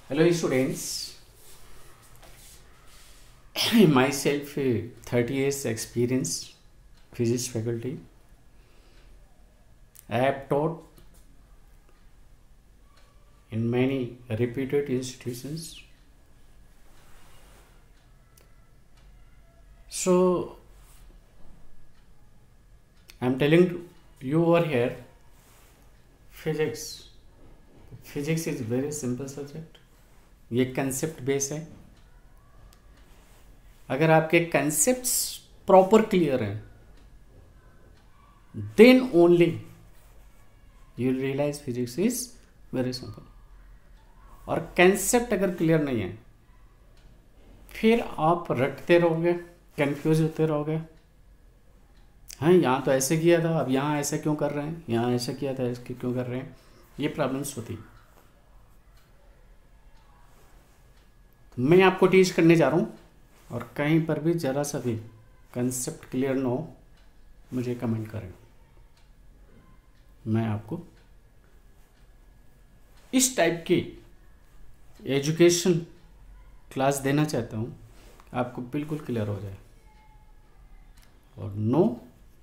Hello students, myself 30 years experience physics faculty. I have taught in many reputed institutions. So I am telling you over here, physics is very simple subject. ये concept base है. अगर आपके concepts proper clear हैं, then only you realise physics is very simple. और concept अगर clear नहीं है, फिर आप रटते रहोगे, कंफ्यूज होते रहोगे. हाँ, यहाँ तो ऐसे किया था, अब यहाँ ऐसा क्यों कर रहे हैं, यहाँ ऐसा किया था, ऐसे क्यों कर रहे हैं. ये प्रॉब्लम्स होती. मैं आपको टीच करने जा रहा हूँ, और कहीं पर भी ज़रा सा भी कंसेप्ट क्लियर ना हो, मुझे कमेंट करें. मैं आपको इस टाइप की एजुकेशन क्लास देना चाहता हूँ, आपको बिल्कुल क्लियर हो जाए और नो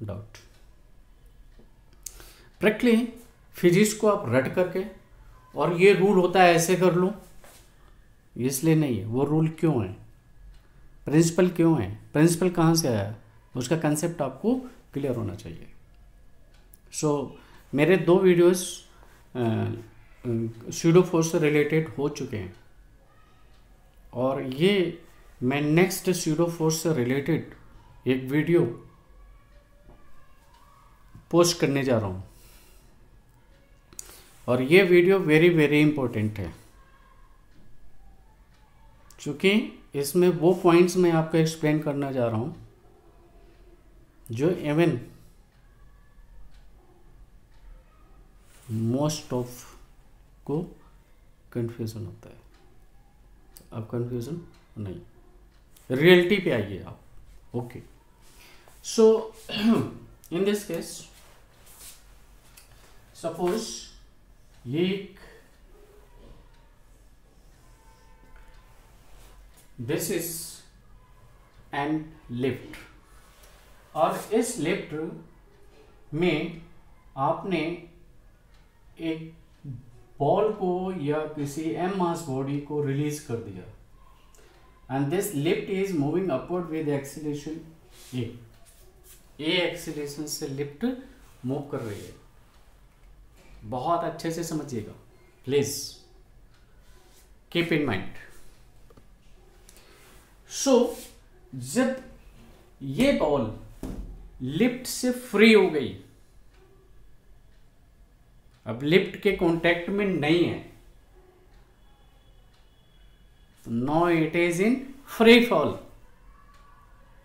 डाउट. प्रैक्टिकली फिजिक्स को आप रट करके, और ये रूल होता है ऐसे कर लो, इसलिए नहीं है. वो रूल क्यों है, प्रिंसिपल क्यों है, प्रिंसिपल कहाँ से आया, उसका कंसेप्ट आपको क्लियर होना चाहिए. सो मेरे 2 वीडियोस स्यूडो फोर्स से रिलेटेड हो चुके हैं, और ये मैं नेक्स्ट स्यूडो फोर्स से रिलेटेड एक वीडियो पोस्ट करने जा रहा हूँ, और ये वीडियो वेरी वेरी इंपॉर्टेंट है, क्योंकि इसमें वो पॉइंट्स मैं आपको एक्सप्लेन करना जा रहा हूँ जो इवन मोस्ट ऑफ को कंफ्यूजन होता है. अब कंफ्यूजन नहीं, रियलिटी पे आइए आप. Okay, so in this case suppose ये एक दिस इज एन लिफ्ट, और इस लिफ्ट में आपने एक बॉल को या किसी एम मास बॉडी को रिलीज कर दिया, and this lift is moving upward with acceleration A acceleration से लिफ्ट मूव कर रही है. बहुत अच्छे से समझिएगा प्लीज, कीप इन माइंड. सो जब ये बॉल लिफ्ट से फ्री हो गई, अब लिफ्ट के कांटेक्ट में नहीं है, no it is in free fall.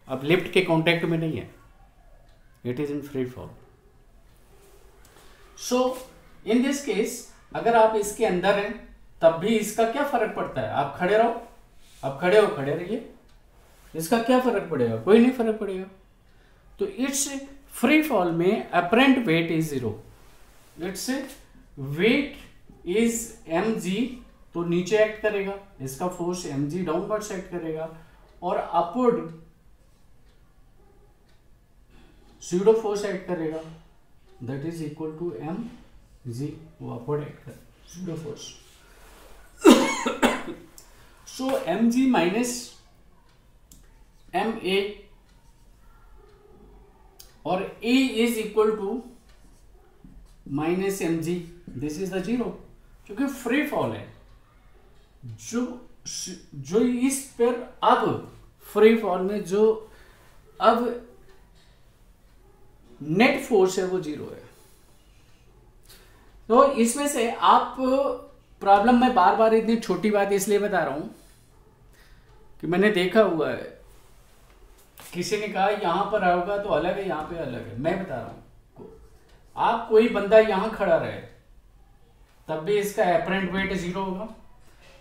अब लिफ्ट के कांटेक्ट में नहीं है, it is in free fall. So in this case अगर आप इसके अंदर हैं, तब भी इसका क्या फर्क पड़ता है. आप खड़े रहो, आप खड़े हो, खड़े रहिए, इसका क्या फर्क पड़ेगा, कोई नहीं फर्क पड़ेगा. तो इट्स फ्री फॉल में apparent wait is 0. Its weight is mg, तो नीचे एक्ट करेगा, इसका फोर्स mg डाउनवर्ड्स एक्ट करेगा, और अपवर्ड स्यूडो फोर्स एक्ट करेगा, that is equal to mg. वो अपवर्ड एक्ट कर pseudo force. So mg minus ma, और a इज equal to minus mg. This is the 0, क्योंकि फ्री फॉल है. जो इस पर अब फ्री फॉल में जो अब नेट फोर्स है वो 0 है. तो इसमें से आप प्रॉब्लम में बार बार इतनी छोटी बात इसलिए बता रहा हूं कि मैंने देखा हुआ है, किसी ने कहा यहां पर होगा तो अलग है, यहां पे अलग है. मैं बता रहा हूं, आप कोई बंदा यहां खड़ा रहे तब भी इसका अपरेंट वेट 0 होगा,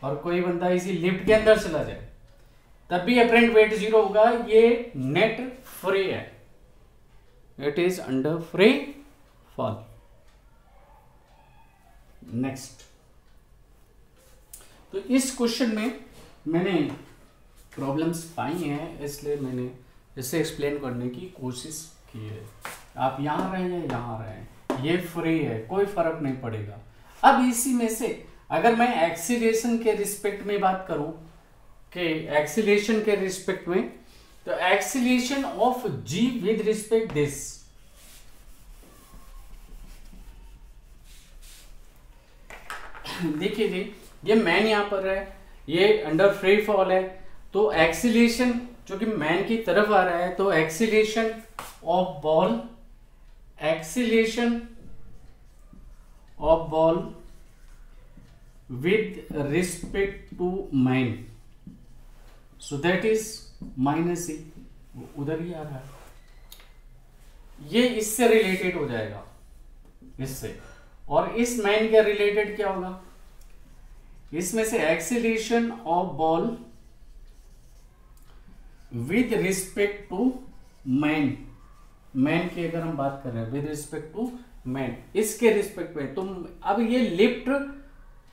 और कोई बंदा इसी लिफ्ट के अंदर चला जाए तब भी अपरेंट वेट 0 होगा. ये नेट फ्री है, it is under free fall. Next, तो इस क्वेश्चन में मैंने प्रॉब्लम्स पाई हैं, इसलिए मैंने इसे एक्सप्लेन करने की कोशिश की है। आप यहाँ रहें या यहाँ रहें, ये फ्री है, कोई फर्क नहीं पड़ेगा। अब इसी में से अगर मैं एक्सीलरेशन के रिस्पेक्ट में बात करूं कि एक्सीलरेशन के रिस्पेक्ट में, तो acceleration of g with respect this, देखिए जी ये मैन यहां पर है, ये अंडर फ्री फॉल है, तो एक्सीलरेशन जो कि मैन की तरफ आ रहा है, तो acceleration of ball, acceleration of ball with respect to man, so that is minus E, उधर ही आ रहा है, ये इससे रिलेटेड हो जाएगा, इससे। और इस मैन के रिलेटेड क्या होगा, इसमें से acceleration of ball with respect to man, man की अगर हम बात कर रहे हैं विद रिस्पेक्ट टू मैन, इसके रिस्पेक्ट में, तो अब ये लिफ्ट,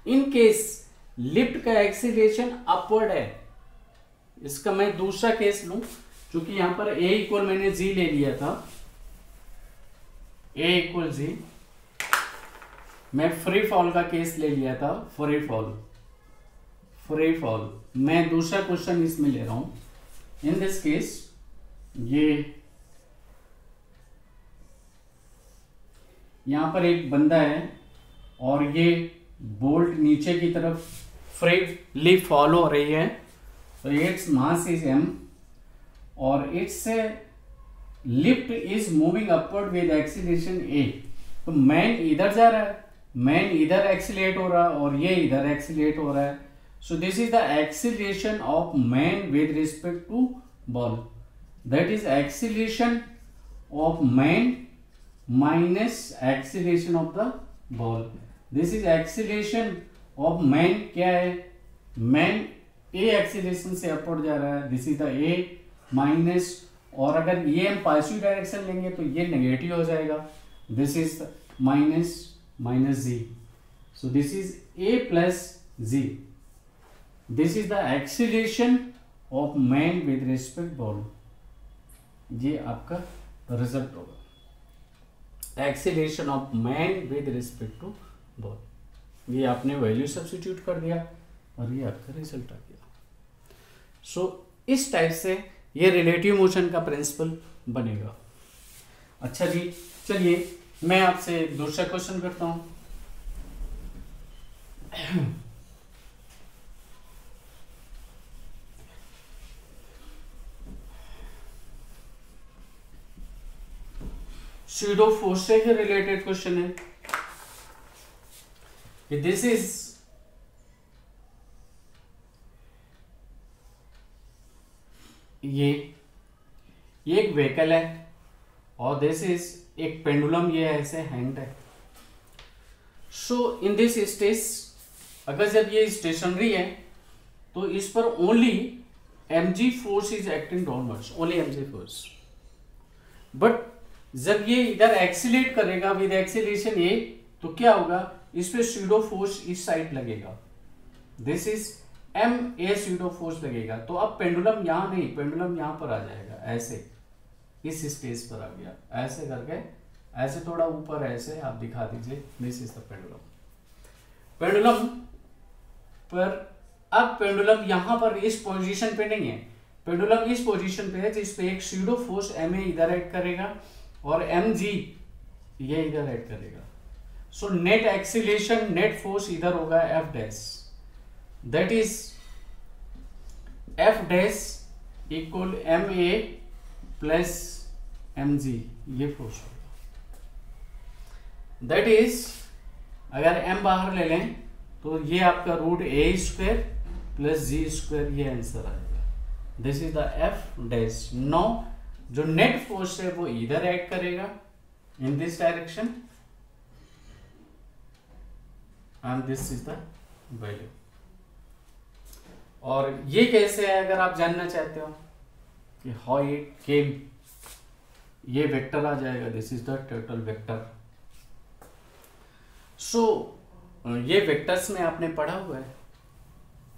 इन केस लिफ्ट का एक्सीलरेशन अपवर्ड है, इसका मैं दूसरा केस लूं, क्योंकि यहां पर ए इक्वल मैंने जी ले लिया था, ए इक्वल जी, मैं फ्री फॉल का केस ले लिया था, फ्री फॉल, फ्री फॉल, मैं दूसरा क्वेश्चन इसमें ले रहा हूं। इन दिस केस ये यहां पर एक बंदा है और ये बोल्ट नीचे की तरफ फ्रीली फॉल हो रही है, तो इट्स मास इज m और it's lift is moving upward with acceleration a, तो मैन इधर जा रहा है, मैन इधर एक्सीलरेट हो रहा है और ये इधर एक्सीलरेट हो रहा है, so this is the acceleration of man with respect to ball, that is acceleration of man minus acceleration of the ball, this is acceleration of man, क्या है, मैन ए एक्सीलरेशन से अपवर्ड जा रहा है, this is the a minus, और अगर ये हम पॉजिटिव डायरेक्शन लेंगे तो ये नेगेटिव हो जाएगा, this is minus minus g, so this is a plus g, this is the acceleration of man with respect ball, ये आपका रिजल्ट होगा, acceleration of man with respect to ball, ये आपने वैल्यू सब्स्टिट्यूट कर दिया और ये आपका रिजल्ट आ गया। सो इस टाइप से ये रिलेटिव मोशन का प्रिंसिपल बनेगा। अच्छा जी, चलिए मैं आपसे दूसरा क्वेश्चन करता हूं। स्यूडो फोर्स से ही रिलेटेड क्वेश्चन है, दिस इज ये एक व्हीकल है और दिस इज एक पेंडुलम, ये ऐसे हैंग्ड है। सो इन दिस स्टेज, अगर जब ये स्टेशनरी है तो इस पर only mg force is acting downwards, only mg force, but जब ये इधर एक्सीलरेट करेगा विद एक्सीलरेशन a, तो क्या होगा, इस पे स्यूडो फोर्स इस साइड लगेगा, this is m a pseudo force लगेगा, तो अब पेंडुलम यहां नहीं, पेंडुलम यहां पर आ जाएगा, ऐसे इस स्टेज पर आ गया, ऐसे करके, ऐसे थोड़ा ऊपर, ऐसे आप दिखा दीजिए, this is the pendulum, pendulum पर, अब पेंडुलम यहां पर इस पोजीशन पे नहीं है, पेंडुलम इस पोजीशन पे है जिस पे एक स्यूडो फोर्स एम ए इधर ऐड करेगा और एम जी ये इधर ऐड करेगा, so net acceleration, net force इधर होगा F dash, that is f dash equal ma plus mg, ये फोर्स होगा, that is अगर m बाहर ले लें तो ये आपका root a square plus g square, ये आंसर आएगा, this is the f dash. No जो नेट फोर्स है वो इधर ऐड करेगा in this direction and this is the value, और ये कैसे है अगर आप जानना चाहते हो कि हाउ इट केम, ये वेक्टर आ जाएगा, this is the total vector. So ये वेक्टर्स में आपने पढ़ा हुआ है,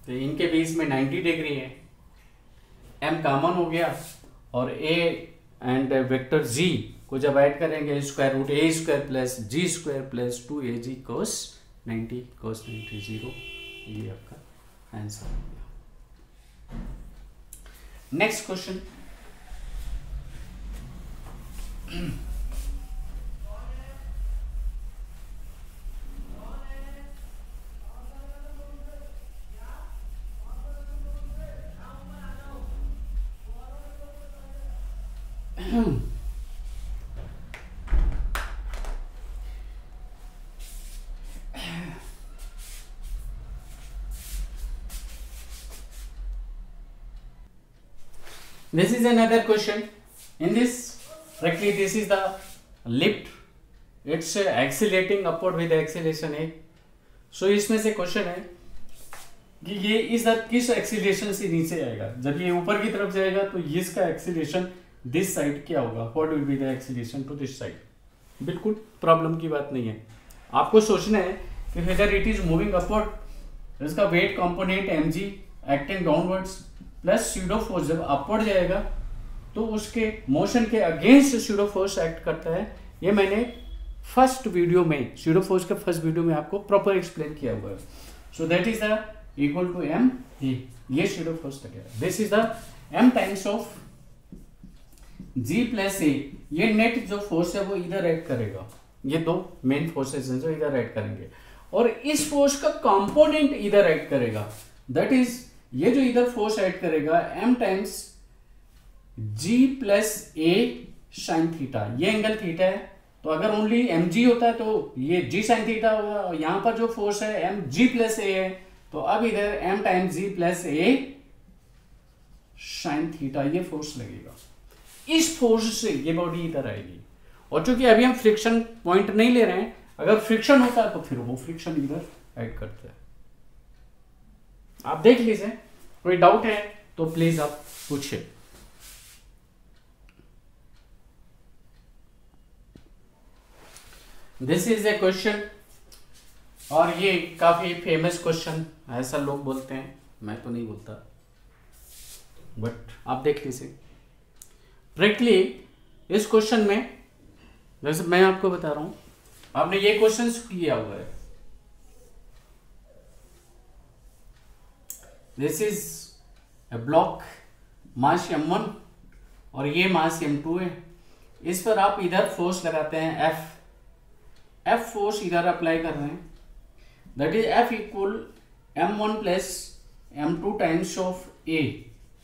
तो इनके बीच में 90 डिग्री है, m कॉमन हो गया और a एंड वेक्टर g को जब ऐड करेंगे square root a square plus g square plus 2ac cos 90 0, ये आपका आंसर हो गया। Next question, this is another question. In this, directly this is the lift, it's accelerating upward with acceleration a. So इसमें से question है कि ये इस किस एक्सीलरेशन से नीचे आएगा। जब ये ऊपर की तरफ जाएगा तो इसका एक्सीलरेशन दिस साइड क्या होगा, what will be the acceleration to this side. बिल्कुल प्रॉब्लम की बात नहीं है, आपको सोचना है कि whether it is moving upward, इसका weight component mg acting downwards plus pseudo force जब अपवर्ड जाएगा तो उसके मोशन के अगेंस्ट स्यूडो फोर्स एक्ट करता है। ये मैंने फर्स्ट वीडियो में, स्यूडो फोर्स के फर्स्ट वीडियो में आपको प्रॉपर एक्सप्लेन किया हुआ है। So that is the equal to m, ये स्यूडो फोर्स लगेगा। This is the m times of g plus a, ये नेट जो फोर्स है वो इधर एक्ट करेगा, ये दो मेन फोर्सेस हैं जो इधर एक्ट करेंगे और इस फोर्स का कंपोनेंट इधर एक्ट करेगा। दैट इज ये जो इधर फोर्स ऐड करेगा m times g plus a sine theta, ये एंगल थीटा है, तो अगर ओनली mg होता है तो ये g साइन थीटा होगा और यहां पर जो फोर्स है mg प्लस a है, तो अब इधर m times g plus a sine theta ये फोर्स लगेगा। इस फोर्स से ये बॉडी इधर आएगी और चूंकि अभी हम फ्रिक्शन पॉइंट नहीं ले रहे हैं, अगर फ्रिक्शन होता है तो फिर वो फ्रिक्शन इधर ऐड करता है। आप देख लीजिए, कोई डाउट है तो प्लीज आप पूछिए। दिस इज ए क्वेश्चन और ये काफी फेमस क्वेश्चन, ऐसा लोग बोलते हैं, मैं तो नहीं बोलता, बट आप देख लीजिए। डायरेक्टली इस क्वेश्चन में जैसे मैं आपको बता रहा हूं, आपने ये क्वेश्चन किया हुआ है, this is A block, mass m1 और ये मास m2 है। इस पर आप इधर फोर्स लगाते हैं F फोर्स इधर अप्लाई कर रहे हैं, that is F equal m1 plus m2 times of A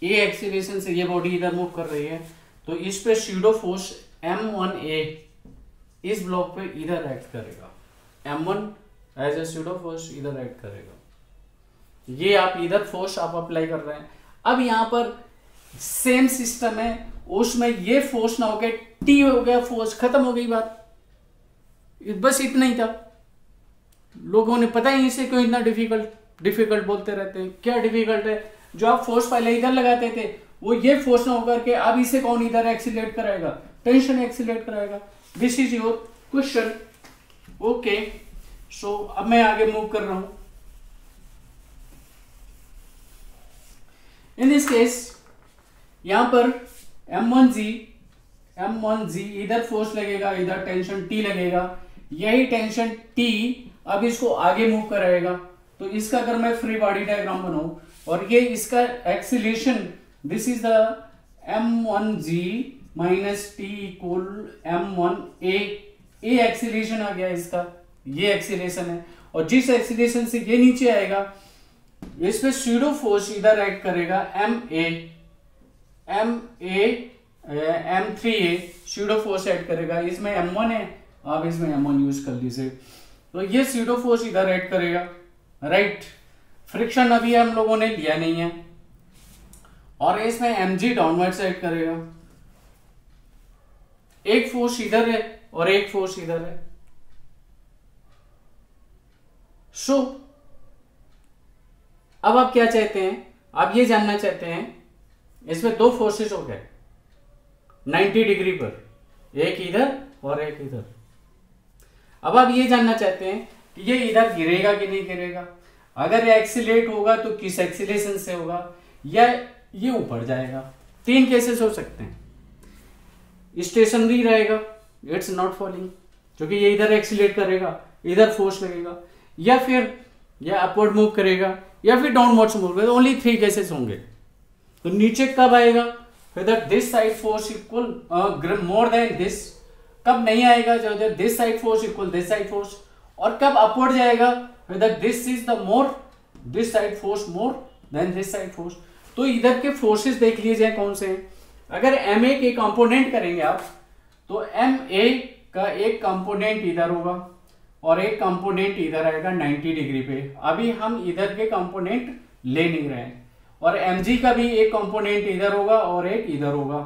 acceleration से ये बॉडी इधर मूव कर रही है, तो इस पे स्यूडो फोर्स m1A इस ब्लॉक पे इधर एक्ट करेगा, m1 as a pseudo force इधर एक्ट करेगा। ये आप इधर फोर्स आप अप्लाई कर रहे हैं। अब यहां पर सेम सिस्टम है, उसमें ये फोर्स ना हो गया, टी हो गया फोर्स, खत्म हो गई बात, बस इतना ही था। लोगों ने पता ही इसे क्यों इतना डिफिकल्ट बोलते रहते हैं, क्या डिफिकल्ट है? जो आप फोर्स पहले इधर लगाते थे वो ये फोर्स ना होकर के अब इसे कौन इधर एक्सीलरेट कराएगा, टेंशन एक्सीलरेट कराएगा। This is your question. Okay, so अब मैं आगे मूव कर रहा हूं। इन दिस केस यहां पर m1g इधर फोर्स लगेगा, इधर टेंशन T लगेगा, यही टेंशन T अब इसको आगे मूव कराएगा। तो इसका अगर मैं फ्री बॉडी डायग्राम बनाऊं और ये इसका acceleration, this is the m1g minus T equal m1a, a acceleration आ गया इसका, ये एक्सीलरेशन है और जिस एक्सीलरेशन से ये नीचे आएगा इस पे स्यूडो फोर्स इधर एक्ट करेगा m3a स्यूडो फोर्स ऐड करेगा। इसमें m1 है, आप इसमें m1 यूज कर लीजिए, तो ये स्यूडो फोर्स इधर ऐड करेगा, राइट। फ्रिक्शन अभी हम लोगों ने लिया नहीं है और इसमें mg डाउनवर्ड ऐड करेगा। एक फोर्स इधर है और एक फोर्स इधर है। सो अब आप क्या चाहते हैं, आप ये जानना चाहते हैं, इसमें दो फोर्सेस हो गए 90 डिग्री पर, एक इधर और एक इधर। अब आप ये जानना चाहते हैं कि ये इधर गिरेगा कि नहीं गिरेगा। अगर एक्सीलेट होगा तो किस एक्सीलेशन से होगा, या ये ऊपर जाएगा। तीन केसेस हो सकते हैं, स्टेशनरी रहेगा, इट्स नॉट फॉलिंग, क्योंकि ये इधर एक्सीलेट करेगा, इधर फोर्स लगेगा, या फिर ये अपवर्ड मूव करेगा, या फिर डाउनवर्ड मूव करेगा। ओनली 3 केसेस होंगे। तो नीचे कब आएगा, whether this side force equal more than this, कब नहीं आएगा जब this side force equal this side force, और कब अपवर्ड जाएगा, whether this is the more, this side force more than this side force। तो इधर के फोर्सेस देख लीजिए कौन से हैं। अगर MA के कंपोनेंट करेंगे आप, तो MA का एक कंपोनेंट इधर होगा और एक कंपोनेंट इधर आएगा 90 डिग्री पे। अभी हम इधर के कंपोनेंट ले नहीं रहे हैं। और mg का भी एक कंपोनेंट इधर होगा और एक इधर होगा।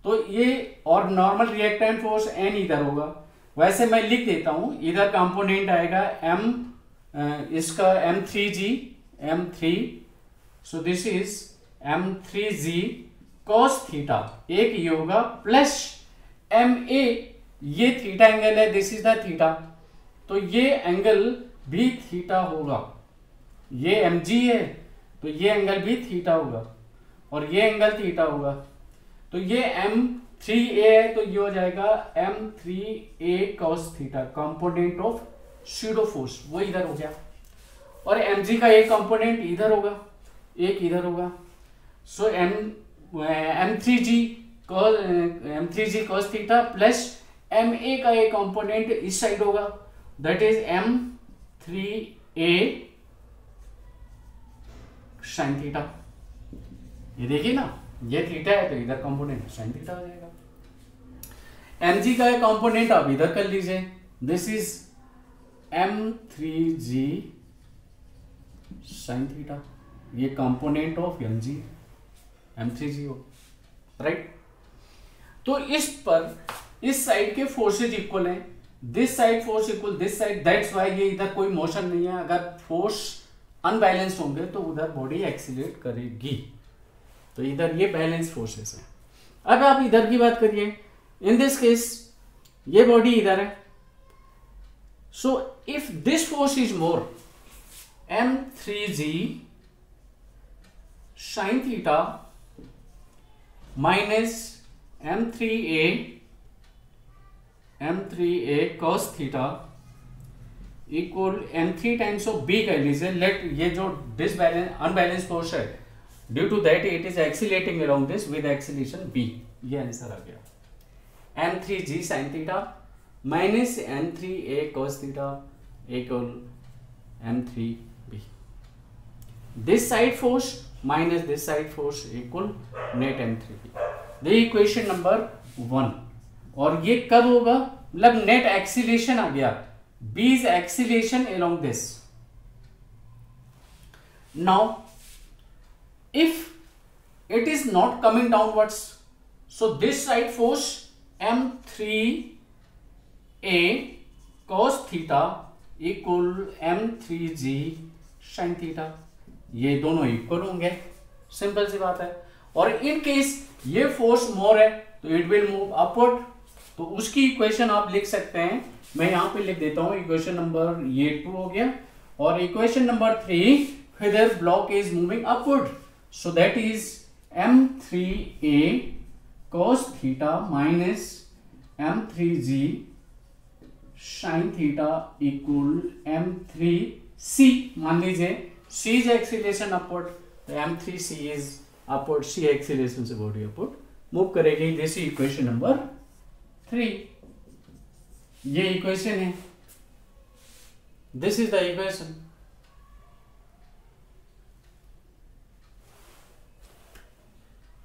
तो ये, और नॉर्मल रिएक्टेंट फोर्स n इधर होगा। वैसे मैं लिख देता हूं, इधर कंपोनेंट आएगा m, इसका m3, so this is m3g cos theta, एक ये होगा, प्लस ma, ये थीटा एंगल है, दिस इज द थीटा, तो ये एंगल भी थीटा होगा। ये mg है तो ये एंगल भी थीटा होगा, और ये एंगल थीटा होगा। तो ये m3a है तो ये हो जाएगा m3a cos theta, component of pseudo force, वो इधर हो गया। और mg का एक कंपोनेंट इधर होगा, एक इधर होगा। सो m3g cos theta plus ma का एक कंपोनेंट इस साइड होगा, that is m3a sine theta. ये देखिए ना, ये थीटा है तो इधर कंपोनेंट साइन थीटा हो जाएगा। mg का एक कंपोनेंट आप इधर कर लीजिए, this is m3g sine theta, ये कंपोनेंट ऑफ mg m3g हो, राइट। तो इस पर इस साइड के फोर्सेज इक्वल हैं, this side force equal this side, that's why ये इधर कोई मोशन नहीं है। अगर फोर्स अनबैलेंस होंगे तो उधर बॉडी एक्सीलरेट करेगी। तो इधर ये बैलेंस फोर्सेस है। अब आप इधर की बात करिए, इन दिस केस ये बॉडी इधर है, so if this force is more, m3g sine theta minus m3a cos theta equal m3 times of b कह लीजिए। लेट ये जो डिसबैलेंस अनबैलेंस फोर्स है, due to that it is accelerating around this with acceleration b, ये answer आ गया। m3g sin theta minus m3a cos theta equal m3b, this side force minus this side force equal net m3b, the equation number 1। और ये कब होगा, मतलब net acceleration आ गया, b is acceleration along this. Now if it is not coming downwards, so this side force m3a cos theta equal m3g sin theta, ये दोनों equal होंगे, simple सी बात है। और इन केस ये फोर्स मोर है तो इट विल मूव अपवर्ड, तो उसकी इक्वेशन आप लिख सकते हैं, मैं यहां पे लिख देता हूं। इक्वेशन नंबर ये 2 हो गया, और equation number 3, whether block is moving upward, so that is m3a cos theta minus m3g sin theta equal m3c। मान लीजिए c is acceleration upward, तो m3c is upward, c acceleration से बॉडी upward मूव करेगी। This equation number 3, ये equation है, this is the equation.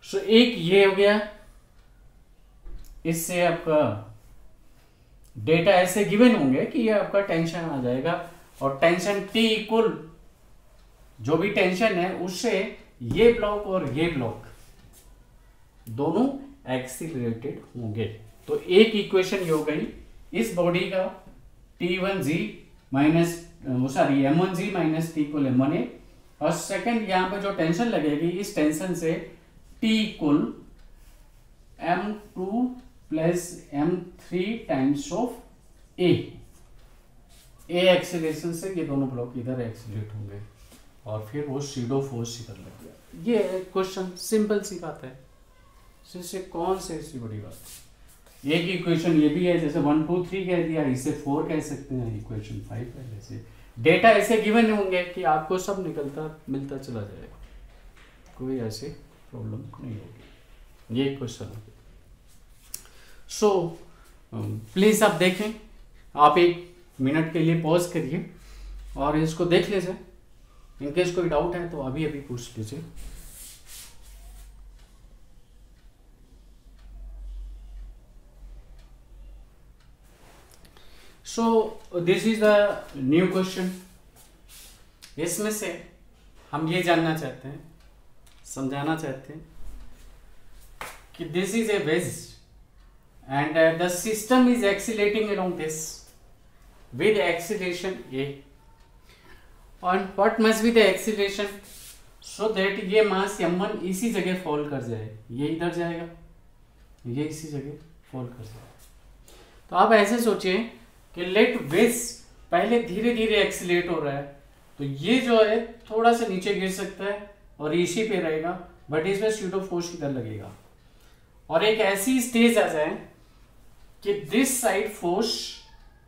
सो एक ये हो गया, इससे आपका डेटा ऐसे गिवन होंगे कि ये आपका टेंशन आ जाएगा, और टेंशन T इक्वल जो भी टेंशन है उससे ये ब्लॉक और ये ब्लॉक दोनों एक्सीलरेटेड होंगे। तो एक इक्वेशन ये हो गई इस बॉडी का, T1g minus sorry M1g minus T equal M1a, और सेकंड यहाँ पे जो टेंशन लगेगी इस टेंशन से T equal M2 plus M3 times of A acceleration से ये दोनों ब्लॉक इधर एक्सीलरेट होंगे। और फिर वो सीडो फोर्स इधर लग गया। ये क्वेश्चन सिंपल सी बात है, इससे कौन से ऐसी बड़ी बात है। एक इक्वेशन ये भी है, जैसे 1 2 3 कह दिया, इसे 4 कह सकते हैं, इक्वेशन 5 है। जैसे डेटा ऐसे गिवन होंगे कि आपको सब मिलता चला जाएगा, कोई ऐसी प्रॉब्लम नहीं होगी। ये क्वेश्चन है। सो प्लीज़ आप देखें, आप 1 मिनट के लिए पॉज करिए और इसको देख लीजिए। इनकेस कोई डाउट है तो अभी पूछ लीजिए। सो this is the new question. इसमें से हम ये जानना चाहते हैं, समझाना चाहते हैं कि this is a wedge and the system is accelerating along this with acceleration a, and what must be the acceleration so that ये मास m1 इसी जगह फॉल कर जाए, ये इधर जाएगा, ये इसी जगह फॉल कर जाए। तो आप ऐसे सोचिए कि लेट वेज पहले धीरे धीरे एक्सीलरेट हो रहा है, तो ये जो है थोड़ा सा नीचे गिर सकता है और इसी पे रहेगा, बट इसमें स्यूडो फोर्स इधर लगेगा। और एक ऐसी स्टेज आ जाए कि दिस साइड फोर्स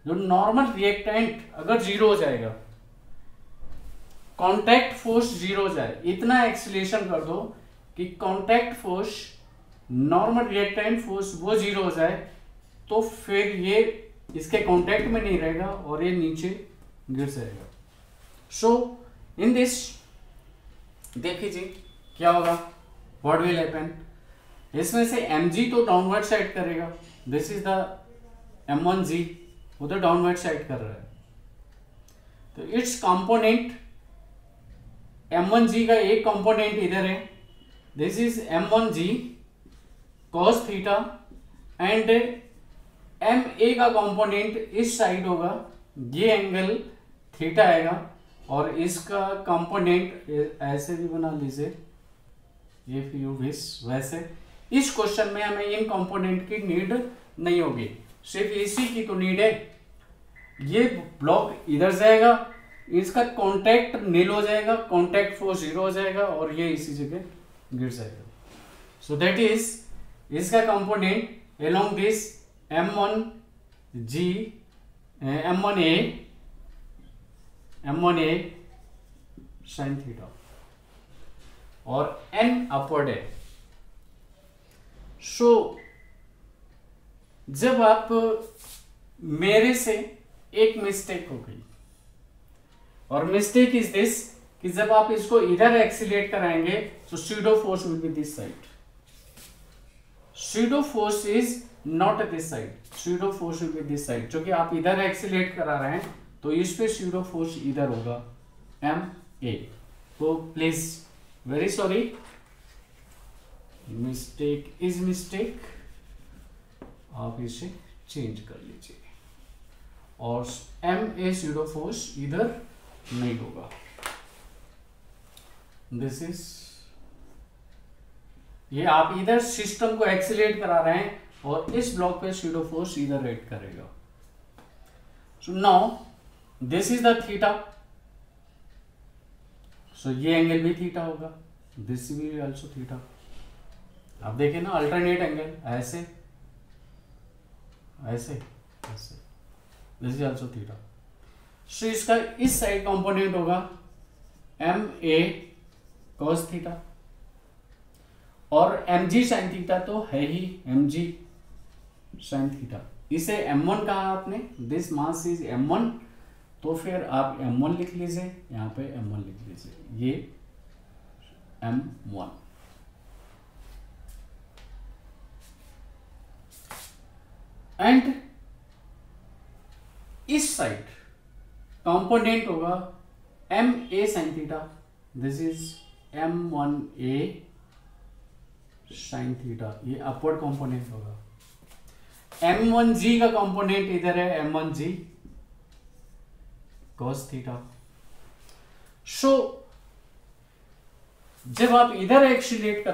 जो नॉर्मल रिएक्टेंट अगर जीरो हो जाएगा, कांटेक्ट फोर्स जीरो हो जाए, इतना एक्सीलरेशन कर दो कि contact force normal reactant force वो जीरो हो जाए, तो फिर ये इसके कांटेक्ट में नहीं रहेगा और ये नीचे गिर जाएगा। सो इन दिस देखिए जी क्या होगा, व्हाट विल हैपन। इसमें से mg तो डाउनवर्ड साइड करेगा, दिस इज द m1g, वो तो डाउनवर्ड साइड कर रहा है, तो इट्स कंपोनेंट m1g का एक कंपोनेंट इधर है, this is m1g cos theta, and ma का कंपोनेंट इस साइड होगा, ये एंगल थीटा आएगा, और इसका कंपोनेंट ऐसे भी बना लीजिए इफ यू विश। वैसे इस क्वेश्चन में हमें इन कंपोनेंट की नीड नहीं होगी, सिर्फ इसी की तो नीड है। ये ब्लॉक इधर जाएगा, इसका कांटेक्ट नील हो जाएगा, कांटेक्ट फोर्स जीरो हो जाएगा और ये इसी जगह गिर जाएगा। सो दैट इज इसका component along this m1a sin theta और n अपवर्ड है। सो जब आप मेरे से एक मिस्टेक हो गई, और मिस्टेक इज दिस कि जब आप इसको इधर एक्सीलरेट कराएंगे तो pseudo force will be this side, pseudo force is not this side, pseudo force will be this side. जो कि आप इधर एक्सीलरेट करा रहे हैं तो इस पे स्यूडो फोर्स इधर होगा ma। तो please very sorry, mistake is mistake, आप इसे चेंज कर लीजिए और ma स्यूडो फोर्स इधर नहीं होगा। दिस इज, ये आप इधर सिस्टम को एक्सीलरेट करा रहे हैं और इस ब्लॉक पे स्यूडो फोर्स इधर एक्ट करेगा। So now this is the theta, so ये एंगल भी थीटा होगा, दिस भी आल्सो थीटा। आप देखें ना अल्टरनेट एंगल, ऐसे ऐसे ऐसे, दिस इज आल्सो थीटा। सो इसका इस साइड कंपोनेंट होगा ma cos थीटा, और mg sin थीटा तो है ही mg sin थीटा। इसे m1 कहा आपने, दिस मास इज m1, तो फिर आप m1 लिख लीजिए, यहाँ पे m1 लिख लीजिए, ये m1। एंड इस साइड कंपोनेंट होगा ma sin theta, this is m1a sin theta, ये अपवर्ड कंपोनेंट होगा। m1g का कंपोनेंट इधर है, m1g cos थीटा। सो जब आप इधर एक्सीलरेट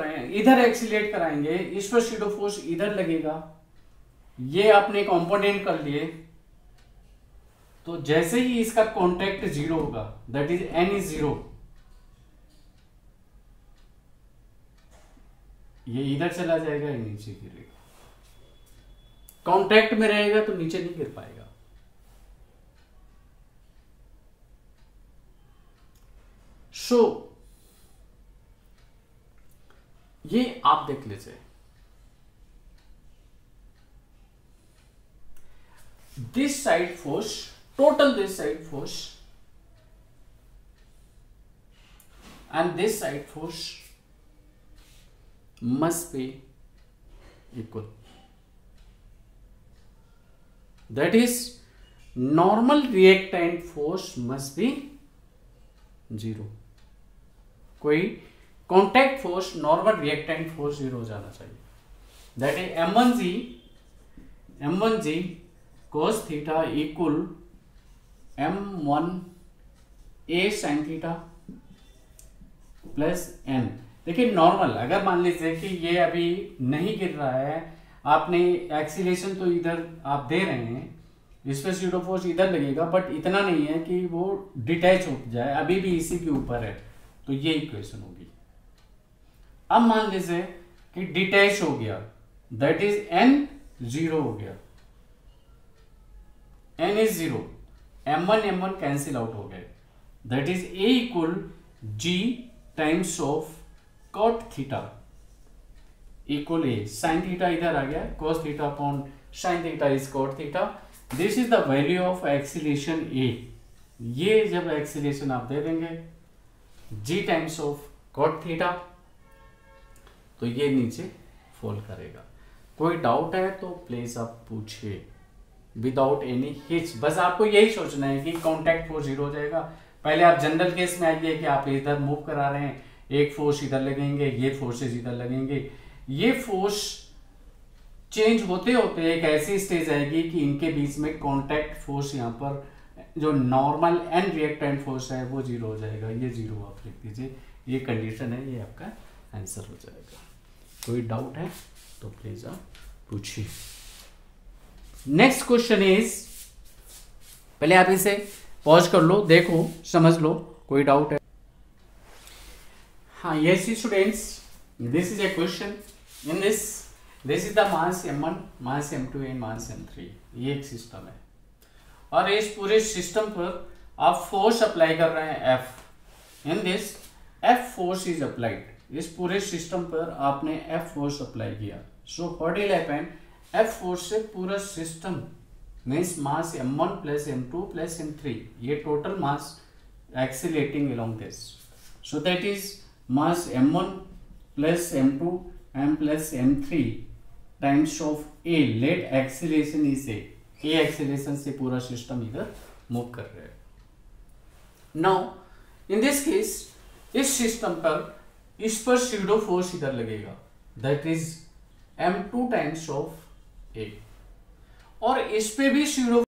कराएंगे, इस पर स्यूडो फोर्स इधर लगेगा, ये आपने कंपोनेंट कर लिए, तो जैसे ही इसका कांटेक्ट जीरो होगा, that is n is zero, ये इधर चला जाएगा, ये नीचे गिरेगा। कांटेक्ट में रहेगा तो नीचे नहीं गिर पाएगा। सो ये आप देख लीजिए, this side force, total this side force and this side force must be equal. That is, normal reactant force must be 0. कोई contact force, normal reactant force 0 हो जाना चाहिए. That is m1g cos theta equal m1a sin theta plus n. देखिए normal, अगर मान लीजिए कि ये अभी नहीं गिर रहा है, आपने एक्सीलरेशन तो इधर आप दे रहे हैं, इस पर सीडो फोर्स इधर लगेगा, बट इतना नहीं है कि वो डिटैच हो जाए, अभी भी इसी के ऊपर है, तो ये इक्वेशन होगी. अब मान लीजिए कि डिटैच हो गया, दैट इज n 0 हो गया, n is 0, m1 cancel out हो गए, that is a equal g times of cot theta equal a. sin theta इधर आ गया, cos theta upon sin theta is cot theta. This is the value of acceleration a. ये जब acceleration आप दे देंगे g times of cot theta, तो ये नीचे fall करेगा. कोई डाउट है तो प्लीज आप पूछिए विदाउट एनी हिच. बस आपको यही सोचना है कि कॉन्टैक्ट फोर्स 0 हो जाएगा. पहले आप जनरल केस में आइए कि आप इधर मूव करा रहे हैं, एक फोर्स इधर लगेंगे, ये फोर्सेस इधर लगेंगे, ये फोर्स चेंज होते होते एक ऐसी स्टेज आएगी कि इनके बीच में कॉन्टैक्ट फोर्स, यहाँ पर जो नॉर्मल एंड रिएक्टेंट फोर्स है वो 0 हो जाएगा. ये 0 आप लिख दीजिए, ये कंडीशन है, ये आपका आंसर हो जाएगा. कोई डाउट है तो प्लीज आप पूछिए. नेक्स्ट क्वेश्चन इज, पहले आप इसे पॉज कर लो, देखो समझ लो, कोई डाउट है. हाँ, yes students, this is A question. In this is the mass m1, mass m2 and mass m3. ये एक सिस्टम है और इस पूरे सिस्टम पर आप फोर्स अप्लाई कर रहे हैं F. In this F force is applied. इस पूरे सिस्टम पर आपने F फोर्स अप्लाई किया. So what will happen, F force से पूरा system means mass m1 plus m2 plus m3, ये total mass accelerating along this. So that is mass m1 plus m2 m plus m3 times of a. Let acceleration is a. Acceleration से पूरा system इधर move कर रहे हैं. Now in this case, इस system पर इस पर सीडो फोर्स इधर लगेगा, that is m2 times of a, और इस पे भी सीडो